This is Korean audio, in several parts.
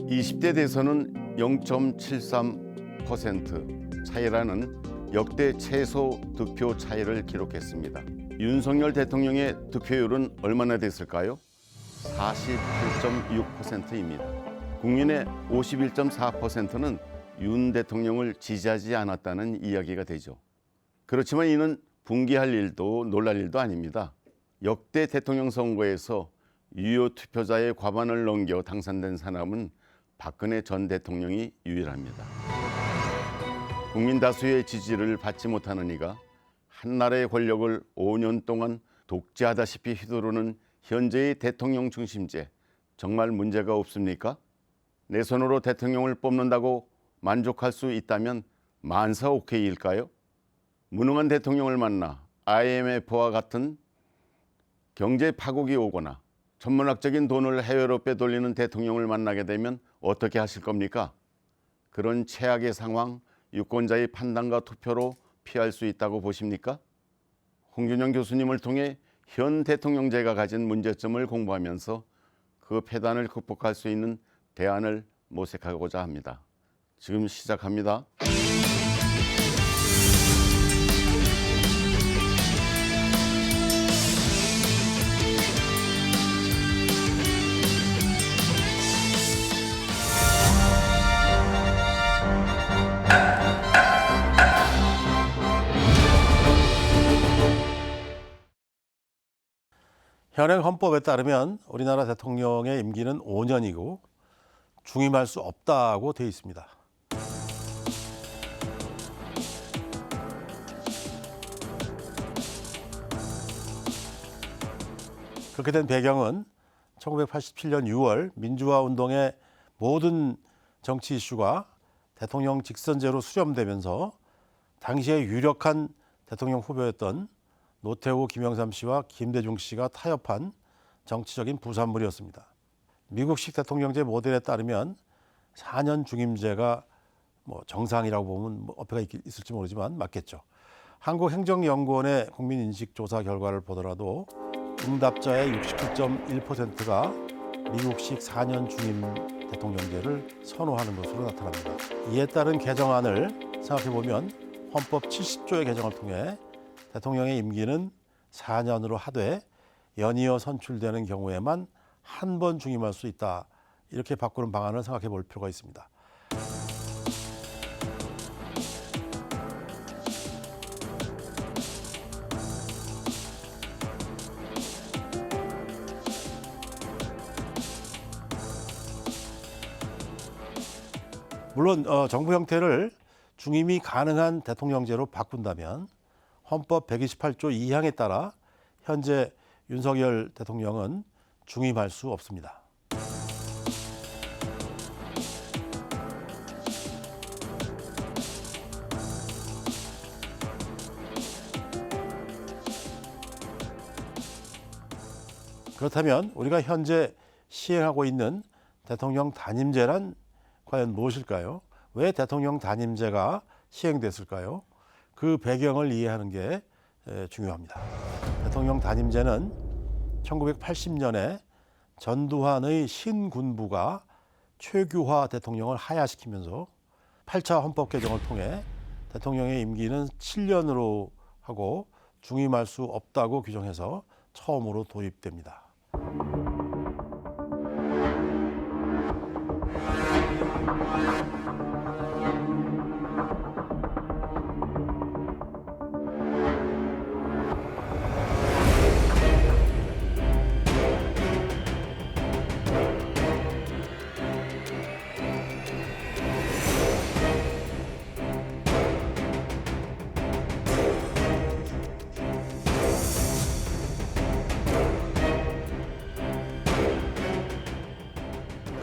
(20대) 대선은 0.73% 차이라는 역대 최소 득표 차이를 기록했습니다. 윤석열 대통령의 득표율은 얼마나 됐을까요? 48.6%입니다. 국민의 51.4%는 윤 대통령을 지지하지 않았다는 이야기가 되죠. 그렇지만 이는 분개할 일도 놀랄 일도 아닙니다. 역대 대통령 선거에서 유효 투표자의 과반을 넘겨 당선된 사람은 박근혜 전 대통령이 유일합니다. 국민 다수의 지지를 받지 못하는 이가 한나라의 권력을 5년 동안 독재하다시피 휘두르는 현재의 대통령 중심제, 정말 문제가 없습니까? 내 손으로 대통령을 뽑는다고 만족할 수 있다면 만사 오케이일까요? 무능한 대통령을 만나 IMF와 같은 경제 파국이 오거나 천문학적인 돈을 해외로 빼돌리는 대통령을 만나게 되면 어떻게 하실 겁니까? 그런 최악의 상황, 유권자의 판단과 투표로 피할 수 있다고 보십니까? 홍준영 교수님을 통해 현 대통령제가 가진 문제점을 공부하면서 그 폐단을 극복할 수 있는 대안을 모색하고자 합니다. 지금 시작합니다. 현행 헌법에 따르면 우리나라 대통령의 임기는 5년이고 중임할 수 없다고 되어 있습니다. 그렇게 된 배경은 1987년 6월 민주화 운동의 모든 정치 이슈가 대통령 직선제로 수렴되면서 당시에 유력한 대통령 후보였던 노태우, 김영삼 씨와 김대중 씨가 타협한 정치적인 부산물이었습니다. 미국식 대통령제 모델에 따르면 4년 중임제가 정상이라고 보면 어폐가 있을지 모르지만 맞겠죠. 한국행정연구원의 국민인식조사 결과를 보더라도 응답자의 67.1%가 미국식 4년 중임 대통령제를 선호하는 것으로 나타납니다. 이에 따른 개정안을 생각해보면 헌법 70조의 개정을 통해 대통령의 임기는 4년으로 하되 연이어 선출되는 경우에만 한 번 중임할 수 있다. 이렇게 바꾸는 방안을 생각해 볼 필요가 있습니다. 물론 정부 형태를 중임이 가능한 대통령제로 바꾼다면 헌법 128조 2항에 따라 현재 윤석열 대통령은 중임할 수 없습니다. 그렇다면 우리가 현재 시행하고 있는 대통령 단임제란 과연 무엇일까요? 왜 대통령 단임제가 시행됐을까요? 그 배경을 이해하는 게 중요합니다. 대통령 단임제는 1980년에 전두환의 신군부가 최규화 대통령을 하야시키면서 8차 헌법 개정을 통해 대통령의 임기는 7년으로 하고 중임할 수 없다고 규정해서 처음으로 도입됩니다.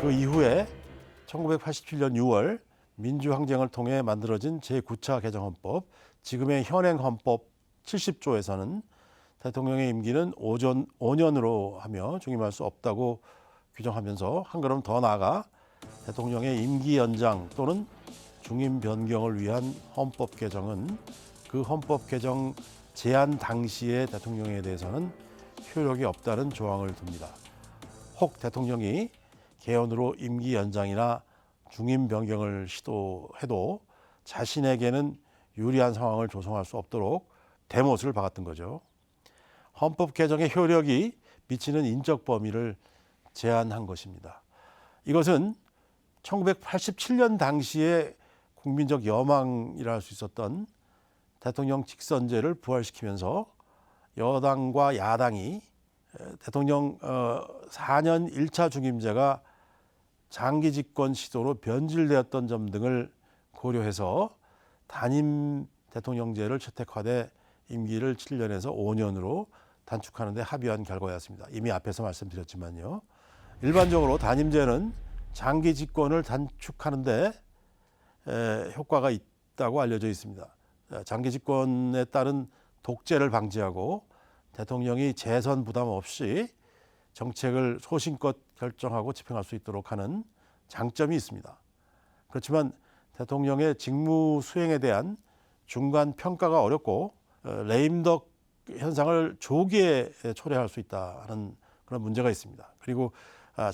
그 이후에 1987년 6월 민주항쟁을 통해 만들어진 제9차 개정헌법, 지금의 현행 헌법 70조에서는 대통령의 임기는 5년으로 하며 중임할 수 없다고 규정하면서 한 걸음 더 나아가 대통령의 임기 연장 또는 중임 변경을 위한 헌법 개정은 그 헌법 개정 제안 당시의 대통령에 대해서는 효력이 없다는 조항을 둡니다. 혹 대통령이 개헌으로 임기 연장이나 중임 변경을 시도해도 자신에게는 유리한 상황을 조성할 수 없도록 대못을 박았던 거죠. 헌법 개정의 효력이 미치는 인적 범위를 제한한 것입니다. 이것은 1987년 당시에 국민적 여망이라 할 수 있었던 대통령 직선제를 부활시키면서 여당과 야당이 대통령 4년 1차 중임제가 장기 집권 시도로 변질되었던 점 등을 고려해서 단임 대통령제를 채택하되 임기를 7년에서 5년으로 단축하는 데 합의한 결과였습니다. 이미 앞에서 말씀드렸지만요. 일반적으로 단임제는 장기 집권을 단축하는 데 효과가 있다고 알려져 있습니다. 장기 집권에 따른 독재를 방지하고 대통령이 재선 부담 없이 정책을 소신껏 결정하고 집행할 수 있도록 하는 장점이 있습니다. 그렇지만 대통령의 직무 수행에 대한 중간 평가가 어렵고 레임덕 현상을 조기에 초래할 수 있다는 그런 문제가 있습니다. 그리고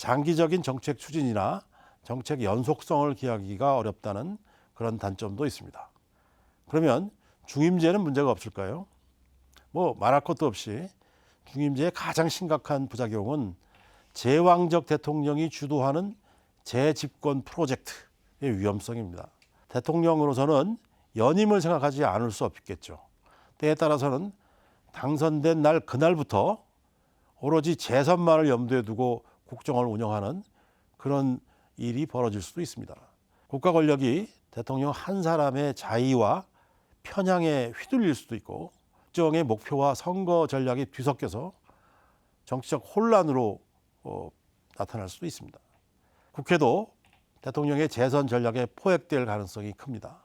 장기적인 정책 추진이나 정책 연속성을 기하기가 어렵다는 그런 단점도 있습니다. 그러면 중임제는 문제가 없을까요? 말할 것도 없이 중임제의 가장 심각한 부작용은 제왕적 대통령이 주도하는 재집권 프로젝트의 위험성입니다. 대통령으로서는 연임을 생각하지 않을 수 없겠죠. 때에 따라서는 당선된 날 그날부터 오로지 재선만을 염두에 두고 국정을 운영하는 그런 일이 벌어질 수도 있습니다. 국가 권력이 대통령 한 사람의 자의와 편향에 휘둘릴 수도 있고 특정의 목표와 선거 전략이 뒤섞여서 정치적 혼란으로 나타날 수도 있습니다. 국회도 대통령의 재선 전략에 포획될 가능성이 큽니다.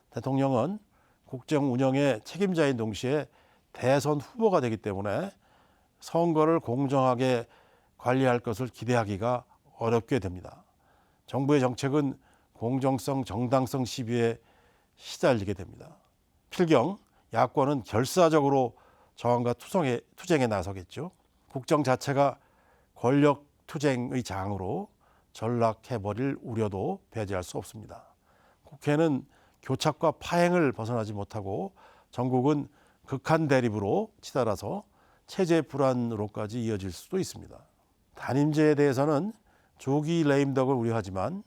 대통령은 국정 운영의 책임자인 동시에 대선 후보가 되기 때문에 선거를 공정하게 관리할 것을 기대하기가 어렵게 됩니다. 정부의 정책은 공정성, 정당성 시비에 시달리게 됩니다. 필경 야권은 결사적으로 저항과 투쟁에 나서겠죠. 국정 자체가 권력 투쟁의 장으로 전락해버릴 우려도 배제할 수 없습니다. 국회는 교착과 파행을 벗어나지 못하고 전국은 극한 대립으로 치달아서 체제 불안으로까지 이어질 수도 있습니다. 단임제에 대해서는 조기 레임덕을 우려하지만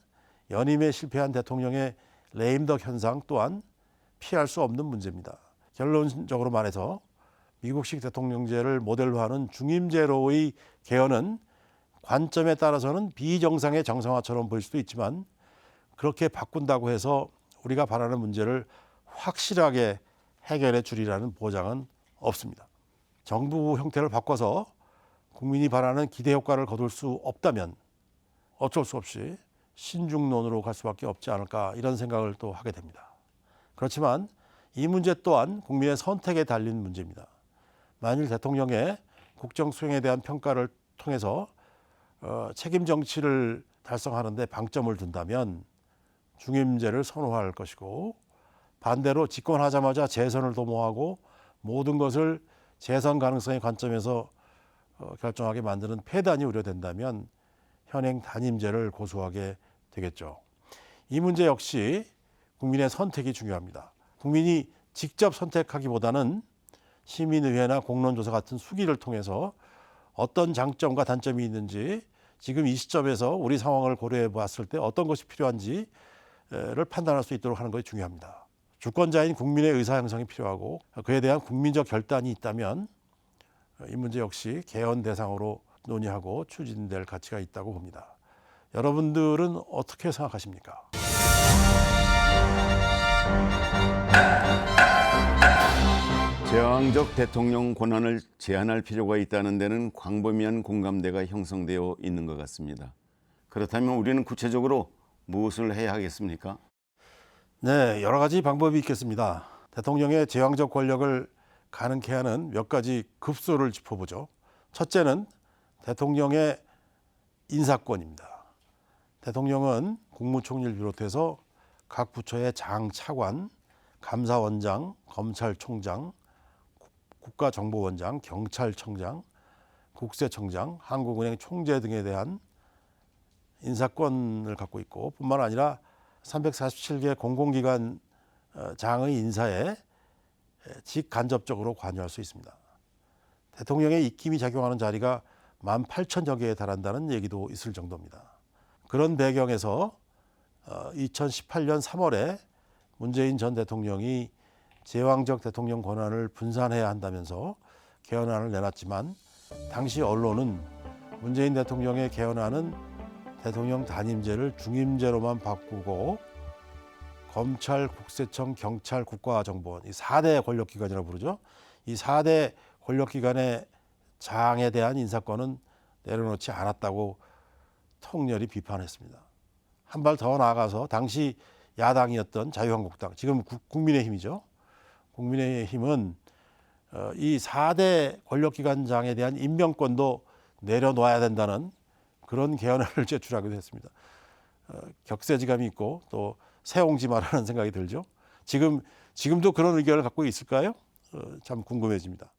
연임에 실패한 대통령의 레임덕 현상 또한 피할 수 없는 문제입니다. 결론적으로 말해서 미국식 대통령제를 모델로 하는 중임제로의 개헌은 관점에 따라서는 비정상의 정상화처럼 보일 수도 있지만 그렇게 바꾼다고 해서 우리가 바라는 문제를 확실하게 해결해 주리라는 보장은 없습니다. 정부 형태를 바꿔서 국민이 바라는 기대 효과를 거둘 수 없다면 어쩔 수 없이 신중론으로 갈 수밖에 없지 않을까 이런 생각을 또 하게 됩니다. 그렇지만 이 문제 또한 국민의 선택에 달린 문제입니다. 만일 대통령의 국정 수행에 대한 평가를 통해서 책임 정치를 달성하는 데 방점을 둔다면 중임제를 선호할 것이고 반대로 집권하자마자 재선을 도모하고 모든 것을 재선 가능성의 관점에서 결정하게 만드는 폐단이 우려된다면 현행 단임제를 고수하게 되겠죠. 이 문제 역시 국민의 선택이 중요합니다. 국민이 직접 선택하기보다는 시민의회나 공론조사 같은 수기를 통해서 어떤 장점과 단점이 있는지 지금 이 시점에서 우리 상황을 고려해 봤을 때 어떤 것이 필요한지를 판단할 수 있도록 하는 것이 중요합니다. 주권자인 국민의 의사 형성이 필요하고 그에 대한 국민적 결단이 있다면 이 문제 역시 개헌 대상으로 논의하고 추진될 가치가 있다고 봅니다. 여러분들은 어떻게 생각하십니까? 제왕적 대통령 권한을 제한할 필요가 있다는 데는 광범위한 공감대가 형성되어 있는 것 같습니다. 그렇다면 우리는 구체적으로 무엇을 해야 하겠습니까? 네, 여러 가지 방법이 있겠습니다. 대통령의 제왕적 권력을 가능케 하는 몇 가지 급소를 짚어보죠. 첫째는 대통령의 인사권입니다. 대통령은 국무총리를 비롯해서 각 부처의 장, 차관, 감사원장, 검찰총장, 국가정보원장, 경찰청장, 국세청장, 한국은행 총재 등에 대한 인사권을 갖고 있고 뿐만 아니라 347개 공공기관 장의 인사에 직간접적으로 관여할 수 있습니다. 대통령의 입김이 작용하는 자리가 18,000여 개에 달한다는 얘기도 있을 정도입니다. 그런 배경에서 2018년 3월에 문재인 전 대통령이 제왕적 대통령 권한을 분산해야 한다면서 개헌안을 내놨지만 당시 언론은 문재인 대통령의 개헌안은 대통령 단임제를 중임제로만 바꾸고 검찰, 국세청, 경찰, 국가정보원 이 4대 권력기관이라고 부르죠. 이 4대 권력기관의 장에 대한 인사권은 내려놓지 않았다고 통렬히 비판했습니다. 한 발 더 나아가서 당시 야당이었던 자유한국당, 지금 국민의힘이죠. 국민의힘은 이 4대 권력기관장에 대한 임명권도 내려놓아야 된다는 그런 개헌안을 제출하기도 했습니다. 격세지감이 있고 또 새옹지마라는 생각이 들죠. 지금도 그런 의견을 갖고 있을까요? 참 궁금해집니다.